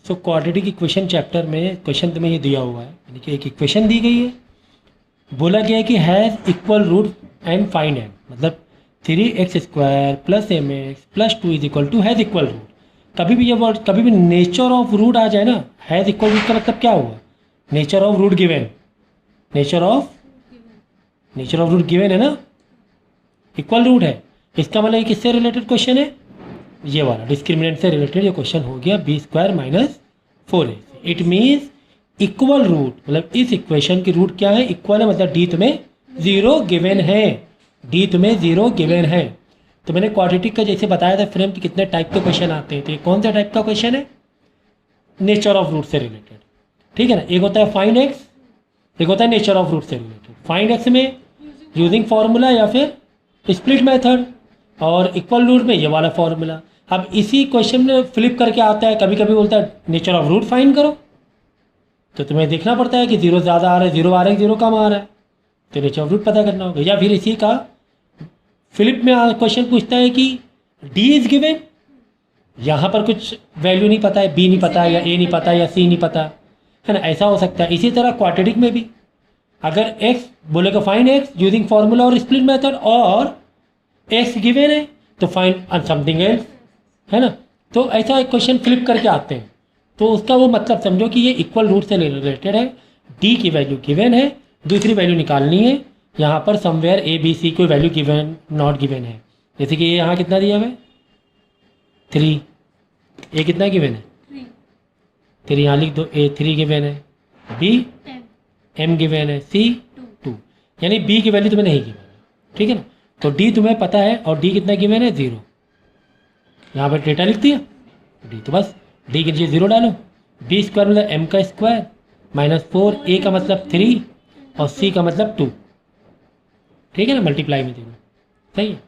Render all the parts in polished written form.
So quadratic equation chapter में question तुम्हें ये दिया हुआ है, यानी कि एक इक्वेशन दी गई है, बोला गया है कि has equal root and find M, मतलब 3x² + mx + 2 = has equal root. कभी भी ये वर्ड, कभी भी नेचर ऑफ रूट आ जाए ना, हैज़ इक्वल रूट का मतलब क्या हुआ? Nature of root given, nature of root given है ना, इक्वल रूट है। इसका मतलब ये किससे रिलेटेड क्वेश्चन है? ये वाला डिस्क्रिमिनेंट से रिलेटेड ये क्वेश्चन हो गया, b² - 4ac। It means equal root, मतलब इस इक्वेशन की रूट क्या है? इक्वल है, मतलब डी तुम्हें 0 गिवन है, डी तुम्हें 0 गिवन है। तो मैंने क्वाड्रेटिक का जैसे बताया था फ्रेम कि कितने टाइप के क्वेश्चन आते हैं, तो ये कौन सा टाइप का क्वेश्चन है? नेचर ऑफ रूट से रिलेटेड, ठीक है ना। एक होता है फाइंड एक्स, एक होता है नेचर ऑफ रूट से रिलेटेड। फाइंड एक्स में यूजिंग फार्मूला या फिर स्प्लिट मेथड, और इक्वल रूट में ये वाला फार्मूला। अब इसी क्वेश्चन में फ्लिप करके आता है, कभी कभी बोलता है नेचर ऑफ रूट फाइंड करो, तो तुम्हें देखना पड़ता है कि 0 ज़्यादा आ रहा है, 0 आ रहा है, 0 कम आ रहा है, तो नेचर ऑफ रूट पता करना होगा। या फिर इसी का फ्लिप में क्वेश्चन पूछता है कि डी इज गिवन, यहाँ पर कुछ वैल्यू नहीं पता है, बी नहीं पता है, या ए नहीं पता है, या सी नहीं पता है ना, ऐसा हो सकता है। इसी तरह क्वाड्रेटिक में भी अगर एक्स बोलेगा फाइंड एक्स यूजिंग फार्मूला और स्प्लिट मेथड, और एक्स गिवन है तो फाइंड समथिंग एल्स, है ना। तो ऐसा एक क्वेश्चन फ्लिप करके आते हैं, तो उसका वो मतलब समझो कि ये इक्वल रूट से रिलेटेड है। डी की वैल्यू गिवन है, दूसरी वैल्यू निकालनी है, यहाँ पर समवेयर ए बी सी कोई वैल्यू गिवन नॉट गिवन है। जैसे कि ये यहाँ कितना दिया हुआ है 3, ए कितना गिवन है 3, यहाँ लिख दो, ए 3 गिवन है, बी एम गिवन है, सी 2, यानी बी की वैल्यू तुम्हें नहीं गिवन है, ठीक है ना। तो डी तुम्हें पता है और डी कितना गिवन है 0, यहाँ पर डेटा लिख दिया डी, तो बस डी के नीचे 0 डालो। b² मतलब m का स्क्वायर -4, a का मतलब 3 और c का मतलब 2, ठीक है ना, मल्टीप्लाई में देना, सही है।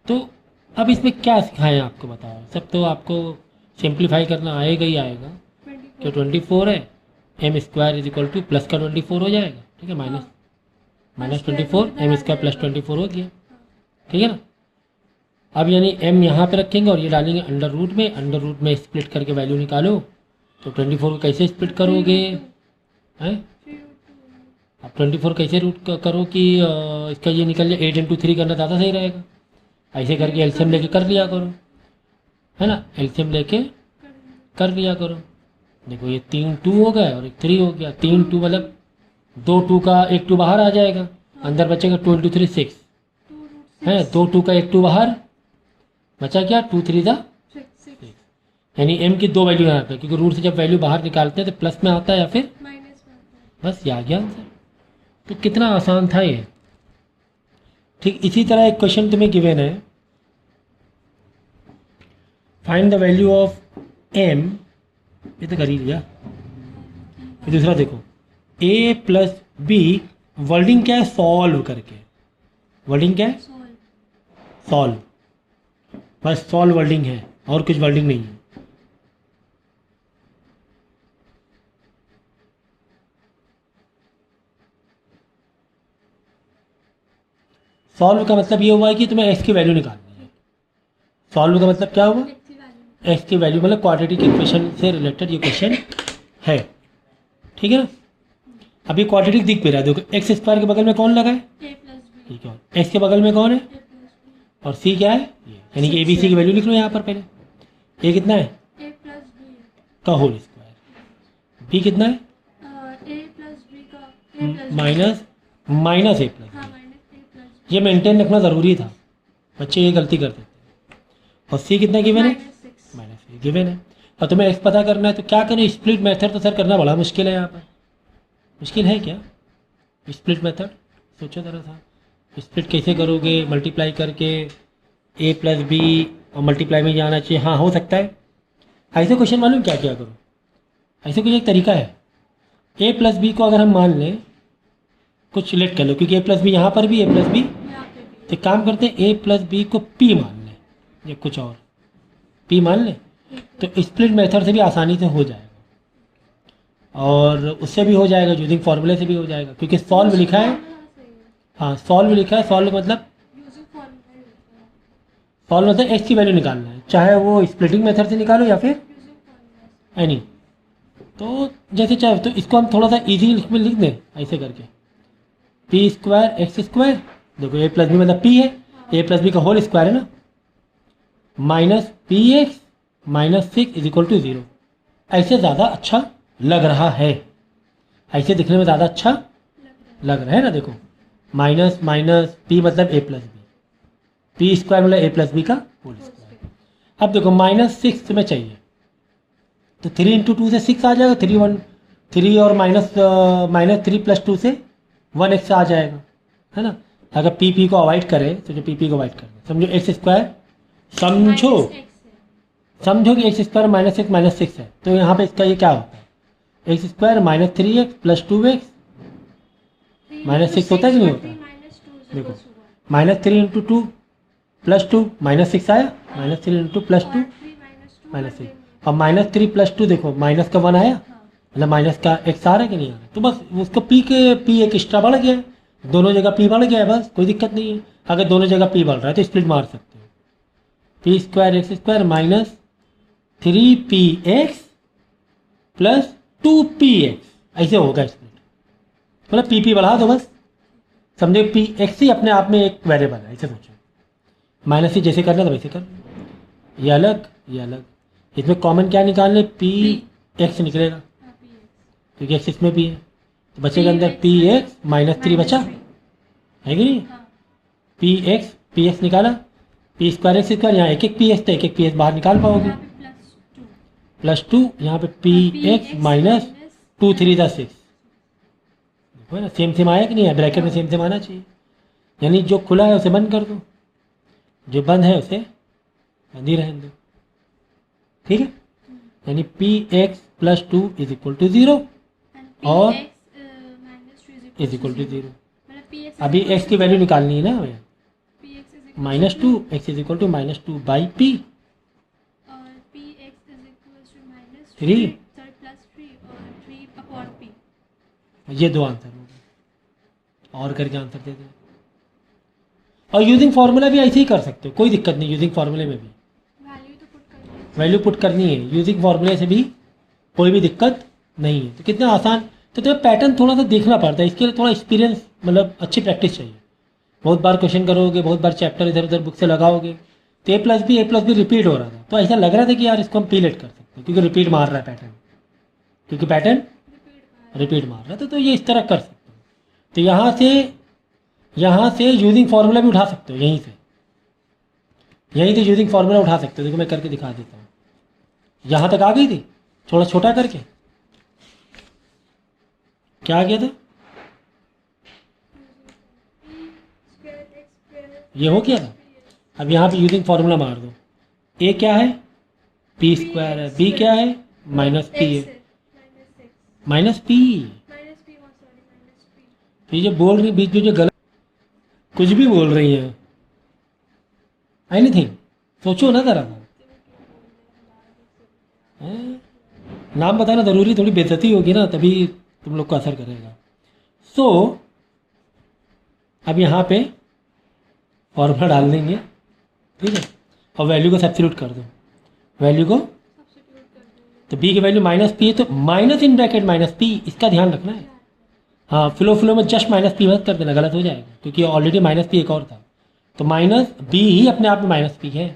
तो अब इसमें क्या सिखाएं आपको, बताओ। सब तो आपको सिंप्लीफाई करना आएगा ही आएगा। तो 24 है, m² = प्लस का 24 हो जाएगा, ठीक है, -24 m² + 24 हो गया, ठीक है ना। अब यानी m यहाँ पे रखेंगे और ये डालेंगे अंडर रूट में, अंडर रूट में स्प्लिट करके वैल्यू निकालो। तो 24 को कैसे स्प्लिट करोगे हैं? अब 24 कैसे रूट करो कि इसका ये निकल जाए, 8 × 3 करना ज़्यादा सही रहेगा। ऐसे करके एलसीएम लेके कर लिया करो, है ना, एलसीएम लेके कर लिया करो। देखो ये 3 2 हो गया और एक 3 हो गया, 3 2 मतलब 2 2 का एक 2 बाहर आ जाएगा, अंदर बचेगा 2 × 3 6, है 2 2 का एक 2 बाहर बचा, क्या 2 3 = 6, यानी m की 2 वैल्यू यहाँ पे, क्योंकि रूट से जब वैल्यू बाहर निकालते हैं तो प्लस में आता है या फिर माइनस में आता है। बस ये आ गया आंसर। तो कितना आसान था ये। ठीक इसी तरह एक क्वेश्चन तुम्हें गिवन है, find the value of m, ये तो कर ही लिया। फिर दूसरा देखो a + b, वर्डिंग क्या है, सॉल्व करके, वर्डिंग क्या है, सॉल्व, बस सॉल्व वर्डिंग है और कुछ वर्डिंग नहीं है। सॉल्व का मतलब ये हुआ है कि तुम्हें x की वैल्यू निकालनी है। सॉल्व का मतलब क्या हुआ, x की वैल्यू, मतलब क्वाड्रेटिक इक्वेशन से रिलेटेड ये क्वेश्चन है, ठीक है ना। अभी क्वाड्रेटिक दिख भी रहा है, देखो x² के बगल में कौन लगा है, ठीक है, x के बगल में कौन है, और c क्या है, यानी कि ABC की वैल्यू लिख लो यहाँ पर पहले। a कितना है, a + b का होल स्क्वायर, b कितना है, a + b का माइनस a + ये मेंटेन रखना ज़रूरी था, बच्चे ये गलती करते थे। और c कितना गिवन है, -6 गिवन है। और तुम्हें x पता करना है तो क्या करें, स्प्लिट मेथड तो सर करना बड़ा मुश्किल है। यहाँ पर मुश्किल है क्या स्प्लिट मेथड, सोचो ज़रा सा, स्प्लिट कैसे करोगे, मल्टीप्लाई करके a + b, और मल्टीप्लाई में जाना चाहिए, हाँ हो सकता है। ऐसे क्वेश्चन मालूम क्या क्या करो, ऐसे कुछ एक तरीका है, a + b को अगर हम मान लें, कुछ सिलेक्ट कर लो, क्योंकि a + b यहाँ पर भी, a + b, तो काम करते हैं a + b को p मान लें, या कुछ और p मान लें, तो स्प्लिट मेथड से भी आसानी से हो जाएगा, और उससे भी हो जाएगा, यूजिंग फार्मूले से भी हो जाएगा, क्योंकि सॉल्व लिखा है, हाँ सॉल्व लिखा है, सॉल्व मतलब x की वैल्यू निकालना है, चाहे वो स्प्लिटिंग मेथड से निकालो या फिर एनी, तो जैसे चाहे तो इसको हम थोड़ा सा ईजी में लिख दें ऐसे करके, पी स्क्वायर एक्स स्क्वायर, देखो ए प्लस बी मतलब पी है, ए प्लस बी का होल स्क्वायर है ना, minus P x minus 6 is equal to 0। ऐसे ज़्यादा अच्छा लग रहा है, ऐसे दिखने में ज़्यादा अच्छा लग रहा है ना। देखो माइनस माइनस पी मतलब ए प्लस बी, पी स्क्वायर मतलब ए प्लस बी का होल स्क्वायर। अब देखो -6 में चाहिए तो 3 इंटू 2 से 6 आ जाएगा, 3 और -3 + 2 से 1x आ जाएगा, है ना। अगर पी को अवॉइड करें तो जो पी को अवॉइड करें, समझो एक्स स्क्वायर, समझो कि एक्स स्क्वायर -6 है, तो यहाँ पे इसका ये क्या होता है, एक्स स्क्वायर -3x + 2x -6 होता है कि नहीं होता। देखो -3 इंटू 2 + 2 -6 आया, -3 इंटू + 2 -6, अब -3 + 2 देखो माइनस का 1 आया, मतलब माइनस का x आ रहा है कि नहीं आ रहा है, तो बस उसको पी एक एक्स्ट्रा बढ़ गया है, दोनों जगह p बढ़ गया है, बस कोई दिक्कत नहीं है। अगर दोनों जगह p बढ़ रहा है तो स्प्लिट मार सकते हो, P square x square -3px + 2px, ऐसे होगा स्प्लिट, मतलब पी बढ़ा दो बस, समझो पी एक्स ही अपने आप में एक वेरिएबल है, ऐसे सोचो, माइनस ही जैसे करना था वैसे कर, ये अलग ये अलग, इसमें कॉमन क्या निकालने, पी एक्स निकलेगा क्योंकि एक्स इसमें भी है, तो बचेगा अंदर पी एक्स -3 बचा है कि नहीं, पी एक्स निकाला, पी स्क्वायर एक्स स्क्वायर, यहाँ एक पी एक्स, तो एक पी एक्स बाहर निकाल पाओगे, +2 यहाँ पे पी एक्स -2 3 × 6, देखो ना सेम आया कि नहीं है, ब्रैकेट में सेम आना चाहिए, यानी जो खुला है उसे बंद कर दो, जो बंद है उसे बंद ही रहने दो, ठीक है। यानी P x + 2 is equal to 0 और इज इक्वल टू 0, अभी एक्स की वैल्यू निकालनी है ना हमें, -2 x is equal to -2 by P, 3 ये दो आंसर हो गए, और करके आंसर दे दें। और यूजिंग फार्मूला भी ऐसे ही कर सकते हो, कोई दिक्कत नहीं, यूजिंग फार्मूले में भी वैल्यू पुट करनी है, यूजिंग फार्मूले से भी कोई भी दिक्कत नहीं है। तो कितना आसान, तो तुम्हें पैटर्न थोड़ा सा देखना पड़ता है, इसके लिए थोड़ा एक्सपीरियंस, मतलब अच्छी प्रैक्टिस चाहिए, बहुत बार क्वेश्चन करोगे, बहुत बार चैप्टर इधर उधर बुक से लगाओगे, तो ए प्लस बी रिपीट हो रहा था, तो ऐसा लग रहा था कि यार इसको हम पीलेट कर सकते हैं, क्योंकि रिपीट मार रहा है पैटर्न, क्योंकि पैटर्न रिपीट मार रहा था, तो ये इस तरह कर सकते हो। तो यहाँ से यूजिंग फार्मूला भी उठा सकते हो, यहीं से यूजिंग फार्मूला उठा सकते हो। देखो मैं करके दिखा देता हूँ, यहाँ तक आ गई थी, थोड़ा छोटा करके क्या आ गया था, ये हो गया था। अब यहाँ पे यूजिंग फार्मूला मार दो, ए क्या है, पी स्क्वायर है, बी क्या है, -p है, -p, तो ये बोल रही बीच में जो गलत कुछ भी बोल रही है, एनीथिंग, सोचो ना जरा, नाम बताना ज़रूरी, थोड़ी बेइज्जती होगी ना तभी तुम लोग को असर करेगा। सो अब यहाँ पे फॉर्मूला डाल देंगे, ठीक है, और वैल्यू को सब्स्टिट्यूट कर दो, वैल्यू को, तो b की वैल्यू -p है, तो माइनस इन ब्रैकेट -p, इसका ध्यान रखना है। हाँ, फ्लो में जस्ट -p मत कर देना, गलत हो जाएगा, क्योंकि ऑलरेडी -p एक और था, तो -b ही अपने आप में -p है,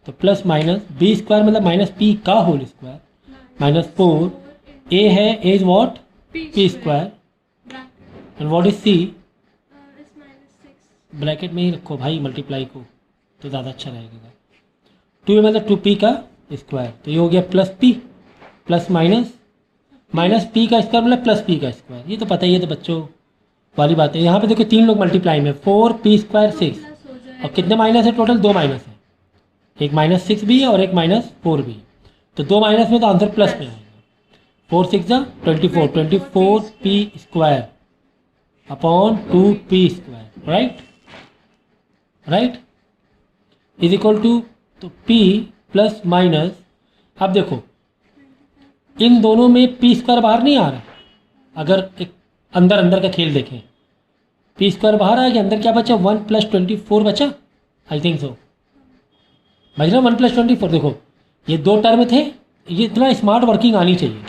तो प्लस माइनस b स्क्वायर मतलब -p का होल स्क्वायर -4, a है, a is what, p square, and what is c, bracket में ही रखो भाई मल्टीप्लाई को, तो ज़्यादा अच्छा रहेगा, 2 मतलब 2p का स्क्वायर, तो ये हो गया +p प्लस -p का स्क्वायर मतलब +p का स्क्वायर, ये तो पता ही है, तो बच्चों वाली बात है। यहाँ पे देखो 3 लोग मल्टीप्लाई में, 4p स्क्वायर 6, और कितने माइनस है टोटल, 2 माइनस है, एक -6 भी है और एक -4 भी है, तो 2 माइनस में तो आंसर प्लस में आएगा, 4 6 24p square upon 2p square, right is equal to, तो p प्लस माइनस, अब देखो इन दोनों में p स्क्वायर बाहर नहीं आ रहा, अगर एक अंदर का खेल देखें, p स्क्वायर बाहर आ गया, अंदर क्या बचा, 1 + 24 बचा, आई थिंक सो, बच रहा 1 + 24, देखो ये 2 टर्म थे, ये इतना स्मार्ट वर्किंग आनी चाहिए,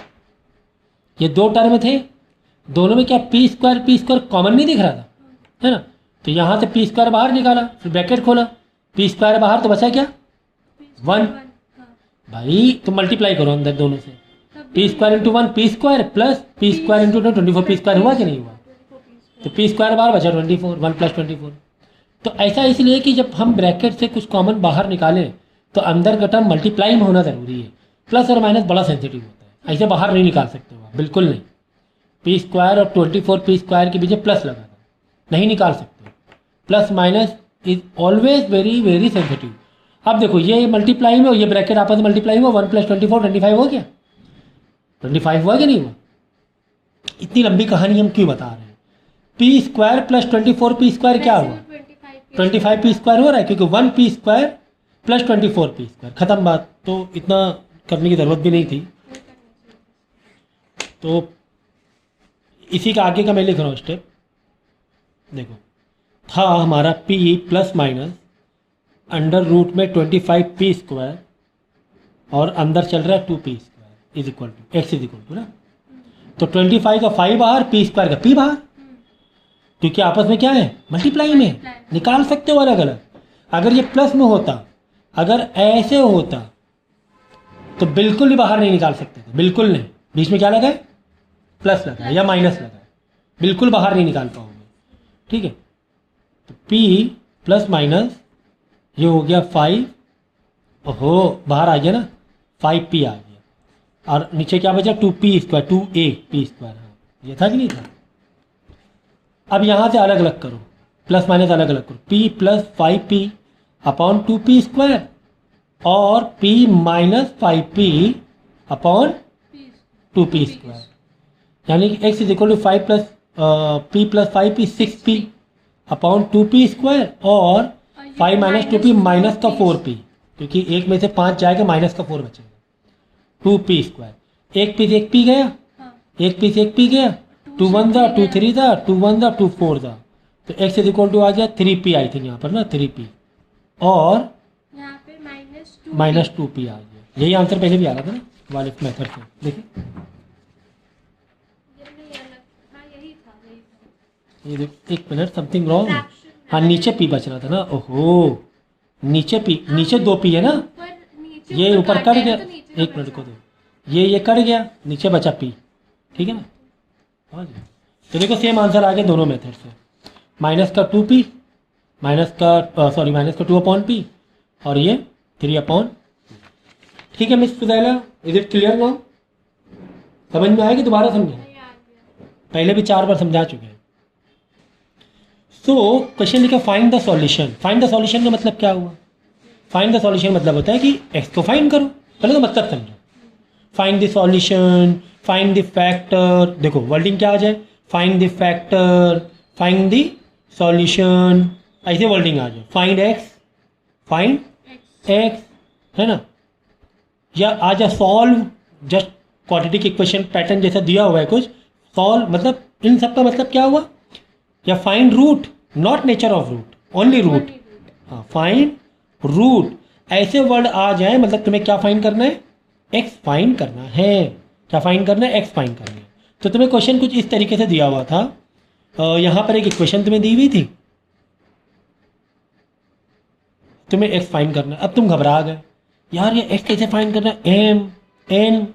ये दो टर्म थे, दोनों में क्या पी स्क्वायर कॉमन नहीं दिख रहा था, है ना। तो यहाँ से पी स्क्वायर बाहर निकाला, फिर ब्रैकेट खोला, पी स्क्वायर बाहर तो बचा क्या 1। भाई तुम मल्टीप्लाई करो अंदर दोनों से, P square into 1 P square plus P square into 24 P square हुआ कि नहीं हुआ। तो पी स्क्वायर बाहर बचा 24, 1 प्लस 24। तो ऐसा इसलिए कि जब हम ब्रैकेट से कुछ कॉमन बाहर निकालें तो अंदर का टर्म मल्टीप्लाई में होना ज़रूरी है। प्लस और माइनस बड़ा सेंसिटिव होता है, ऐसे बाहर नहीं निकाल सकते हो, बिल्कुल नहीं। पी स्क्वायर और 24 पी स्क्वायर के बीच प्लस लगा था, नहीं निकाल सकते। Plus minus is always very very sensitive. अब देखो ये मल्टीप्लाई में और ये ब्रैकेट आपस में मल्टीप्लाई हुआ, 1 प्लस 24 25 हो गया, 25 हुआ कि नहीं हुआ। इतनी लंबी कहानी हम क्यों बता रहे हैं। P square plus 24 P square क्या हुआ, 25 पी स्क्वायर हो रहा है, क्योंकि 1 P square plus 24 P square, खत्म बात। तो इतना करने की ज़रूरत भी नहीं थी। तो इसी का आगे का मैं लिख रहा हूँ स्टेप। देखो था हमारा p plus minus under root में 25 पी स्क्वायर और अंदर चल रहा है 2 p square is equal to x is equal to ना। तो 25 का 5 बाहर, पी स्क्वायर का p बाहर, क्योंकि आपस में क्या है मल्टीप्लाई में, निकाल सकते हो अलग अलग। अगर ये प्लस में होता, अगर ऐसे होता तो बिल्कुल ही बाहर नहीं निकाल सकते थे, बिल्कुल नहीं। बीच में क्या लगा है, प्लस लगा है या माइनस लगा है, बिल्कुल बाहर नहीं निकाल पाओगे, ठीक है। तो p प्लस माइनस ये हो गया 5, ओहो बाहर आ गया ना, 5p आ गया, और नीचे क्या बचा 2p square, 2a p square, हाँ ये था कि नहीं था। अब यहाँ से अलग अलग करो, प्लस माइनस अलग अलग करो, p plus 5p upon 2p square और p minus 5p upon 2p square, यानी कि x is equal to 5 plus p plus 5p 6p upon 2p square और 5 माइनस 2p माइनस का 4p, क्योंकि एक में से 5 जाएगा माइनस का 4 बचेगा, 2p स्क्वायर। एक पी से एक p गया, एक पी से एक p गया, 2 1 दा 2 3 दा 2 1 दा 2 4 दा, तो x इज इक्वल टू आ गया 3p, आई थिंक यहाँ पर ना 3p और यहाँ पे माइनस 2p आ गया। यही आंसर पहले भी आ रहा था ना वाले मेथड से, देखिए ये देखो, एक मिनट समथिंग रॉन्ग, हाँ नीचे p बच रहा था ना, ओहो नीचे p, नीचे 2p है ना, ये ऊपर कट गया, एक मिनट को दो, ये कट गया, नीचे बचा p, ठीक है ना। तो देखो सेम आंसर आ गया दोनों मेथड से, माइनस का 2p, माइनस का 2 अपॉन p और ये 3 अपॉन। ठीक है miss Sudaila, is it clear now, समझ में आएगी, दोबारा समझें, पहले भी 4 बार समझा चुके हैं। सो क्वेश्चन लिखा find the solution. Find the solution का मतलब क्या हुआ, फाइंड द सॉल्यूशन मतलब होता है कि x को फाइंड करो, पहले तो मतलब समझो। Find the solution, find the factor, देखो वर्डिंग क्या आ जाए, find the factor, find the solution, ऐसे वर्डिंग आ जाए, फाइंड x, है ना, या आ जाए solve, just quadratic equation pattern जैसा दिया हुआ है कुछ, सॉल्व मतलब इन सब का मतलब क्या हुआ, या find root, not nature of root, only root, हाँ फाइंड रूट, ऐसे वर्ड आ जाए मतलब तुम्हें क्या फाइंड करना है, x फाइंड करना है। क्या फाइंड करना है, x फाइंड करना है। तो तुम्हें क्वेश्चन कुछ इस तरीके से दिया हुआ था, यहाँ पर एक इक्वेशन तुम्हें दी हुई थी, तुम्हें x फाइंड करना है। अब तुम घबरा गए, यार ये x कैसे फाइंड करना है, m n,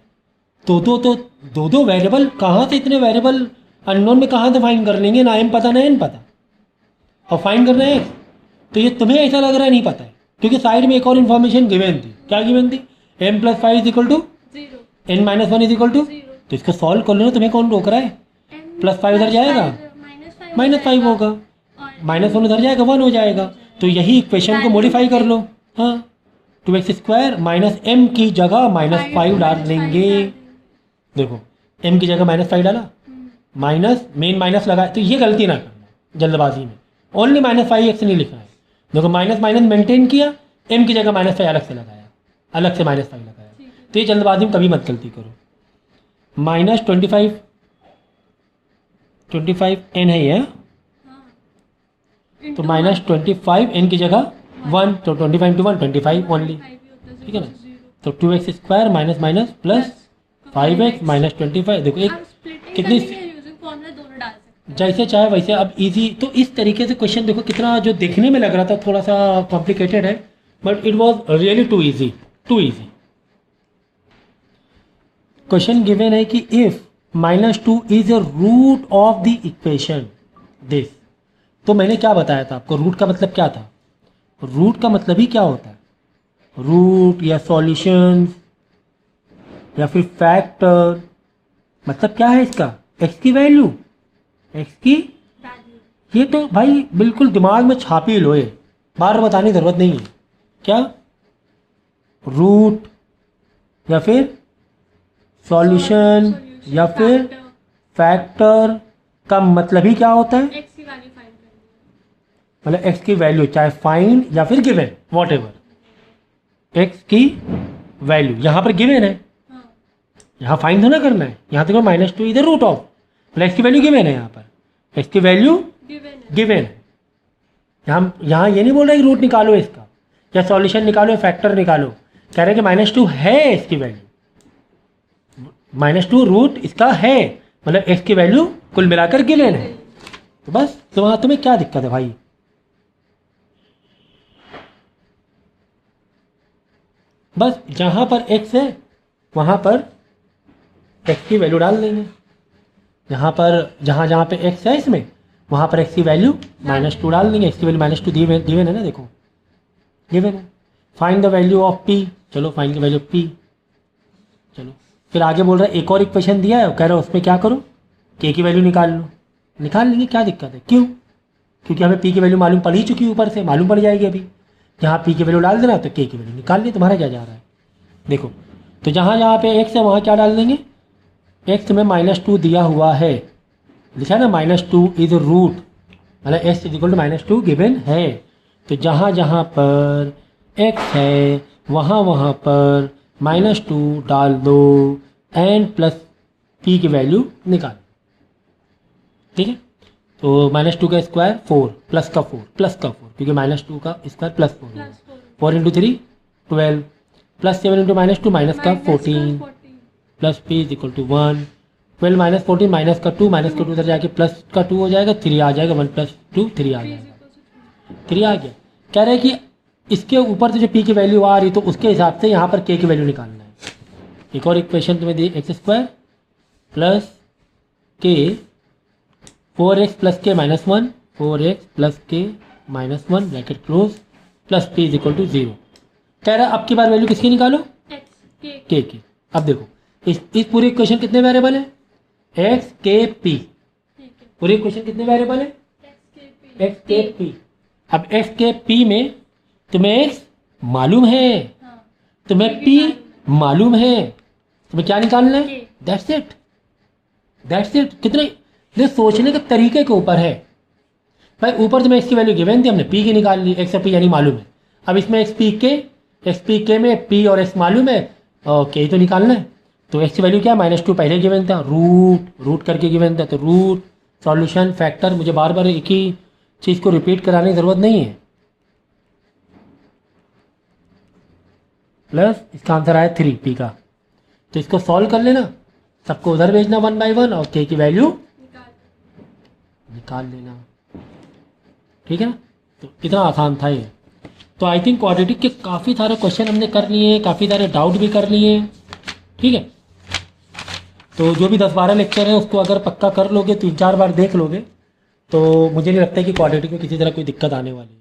दो वेरिएबल, कहाँ से इतने वेरिएबल अननोन में कहाँ से फाइंड कर लेंगे, ना m पता ना n पता, और फाइंड करना है x। तो ये तुम्हें ऐसा लग रहा है नहीं पता है, क्योंकि साइड में एक और इन्फॉर्मेशन गिवन थी, क्या गिवन थी, m plus 5 is equal to n minus 1 is equal to, तो इसको सॉल्व कर लो, तुम्हें कौन रोक रहा है, प्लस 5 उधर जाएगा माइनस 5 होगा, माइनस 1 उधर जाएगा 1 हो जाएगा, तो यही इक्वेशन को मॉडिफाई कर लो, हाँ 2x स्क्वायर माइनस m की जगह माइनस 5 डाल देंगे। देखो m की जगह माइनस 5 डाला, माइनस मेन माइनस लगाया, तो ये गलती ना करना जल्दबाजी में, ओनली माइनस 5x नहीं लिखना है। देखो माइनस माइनस मेंटेन किया, m की जगह माइनस 5 अलग से लगाया, अलग से माइनस 5 लगाया, तो ये जल्दबाजी में कभी मत गलती करो। माइनस 25 n है ये, तो माइनस 25 n की जगह 1, तो 25 टू 1 25 ओनली, ठीक है ना। तो 2x square minus minus plus 5x minus 25, देखो एक कितनी यूजिंग फॉर्मूला दोनों डाल सकते हैं। जैसे चाहे वैसे। अब इजी तो इस तरीके से क्वेश्चन देखो कितना जो देखने में लग रहा था थोड़ा सा कॉम्प्लिकेटेड है, but it was really too easy, too easy. Question given है कि if -2 is a root of the equation this. तो मैंने क्या बताया था आपको, रूट का मतलब क्या था? रूट का मतलब ही क्या होता है? रूट या सॉल्यूशन या फिर फैक्टर, मतलब क्या है इसका? एक्स की वैल्यू, एक्स की वैल्यू ये तो भाई बिल्कुल दिमाग में छाप ही लो, ये बार बताने की जरूरत नहीं है। क्या रूट या फिर सॉल्यूशन या फिर फैक्टर का मतलब ही क्या होता है? एक्स की वैल्यू फाइंड करनी है। मतलब एक्स की वैल्यू, चाहे फाइंड या फिर गिवन, वॉट एवर, एक्स की वैल्यू यहाँ पर गिवन है, हाँ यहाँ फाइंड तो ना करना है। यहाँ देखो -2 इधर रूट ऑफ, मतलब एक्स की वैल्यू गिवन है, यहाँ पर एक्स की वैल्यू गिवन है। गिवन है। यहाँ ये नहीं बोल रहा कि रूट निकालो इसका, या सॉल्यूशन निकालो, या फैक्टर निकालो, कह रहे हैं कि -2 है इसकी वैल्यू, -2 रूट इसका है, मतलब एक्स की वैल्यू कुल मिलाकर गिवन है। तो बस तुम्हें क्या दिक्कत है भाई? बस जहां पर एक्स है वहां पर एक्स की वैल्यू डाल देंगे। यहाँ पर जहाँ पे एक्स है इसमें, वहाँ पर एक्स की वैल्यू -2 डाल देंगे। एक्स की वैल्यू -2 गिवन है ना, देखो गिवन है। Find the value of P, चलो find the value of P. चलो फिर आगे बोल रहा है एक और इक्वेशन दिया है, कह रहा है उसमें क्या करो, के की वैल्यू निकाल लो। निकाल लेंगे, क्या दिक्कत है? क्यों? क्योंकि हमें पी की वैल्यू मालूम पड़ ही चुकी है, ऊपर से मालूम पड़ जाएगी अभी। जहाँ पी की वैल्यू डाल देना तो के की वैल्यू निकाल ली, तुम्हारा क्या जा रहा है? देखो तो जहाँ पे एक्स है वहाँ क्या डाल देंगे? एक्स में -2 दिया हुआ है, लिखा है ना, -2 इज रूट, मतलब x is equal to -2 given है। तो जहाँ जहाँ पर एक्स है वहाँ पर -2 डाल दो एंड प्लस पी की वैल्यू निकाल, ठीक है। तो -2 का स्क्वायर 4 प्लस का 4 प्लस का 4, क्योंकि -2 का स्क्वायर +4 होगा। 4 × 3 12 प्लस 7 × -2 माइनस का 14 plus p is equal to 1। 12 - 14 minus का 2 उधर जाके प्लस का 2 हो जाएगा, 3 आ जाएगा, 1 + 2 3 आ जाएगा, 3 आ गया। कह रहे हैं कि इसके ऊपर से जो p की वैल्यू आ रही तो उसके हिसाब से यहाँ पर k की वैल्यू निकालना है। एक और इक्वेशन तुम्हें दी, x² plus k 4x + k - 1 4x + k - 1 bracket close plus p is equal to 0। कह रहा है अब की बार वैल्यू किसकी निकालो? k की। अब देखो इस पूरे इक्वेशन कितने वेरिएबल है? x k p। पूरे इक्वेशन कितने वेरिएबल है? x k p। अब x k p में तुम्हें x मालूम है, तुम्हें p मालूम है, तुम्हें क्या निकालना है? That's it, that's it. कितने ये सोचने के तरीके के ऊपर है भाई। ऊपर तुम्हें x की वैल्यू गिवन थी, हमने p की निकाल ली, x और p यानी मालूम है। अब इसमें x p k में p और x मालूम है और k तो निकालना है। तो x की वैल्यू क्या है? -2 पहले गिवन था, रूट करके गिवन था, तो रूट सॉल्यूशन फैक्टर, मुझे बार बार एक ही चीज़ को रिपीट कराने की ज़रूरत नहीं है। प्लस इसका आंसर आया 3 p का। तो इसको सॉल्व कर लेना, सबको उधर भेजना 1 बाय 1 और k की वैल्यू निकाल लेना, ठीक है ना। तो इतना आसान था ये। तो आई थिंक क्वाड्रेटिक के काफ़ी सारे क्वेश्चन हमने कर लिए, काफ़ी सारे डाउट भी कर लिए, ठीक है। तो जो भी 10-12 लेक्चर है उसको अगर पक्का कर लोगे, 3-4 बार देख लोगे, तो मुझे नहीं लगता है कि क्वाड्रेटिक में किसी तरह कोई दिक्कत आने वाली है।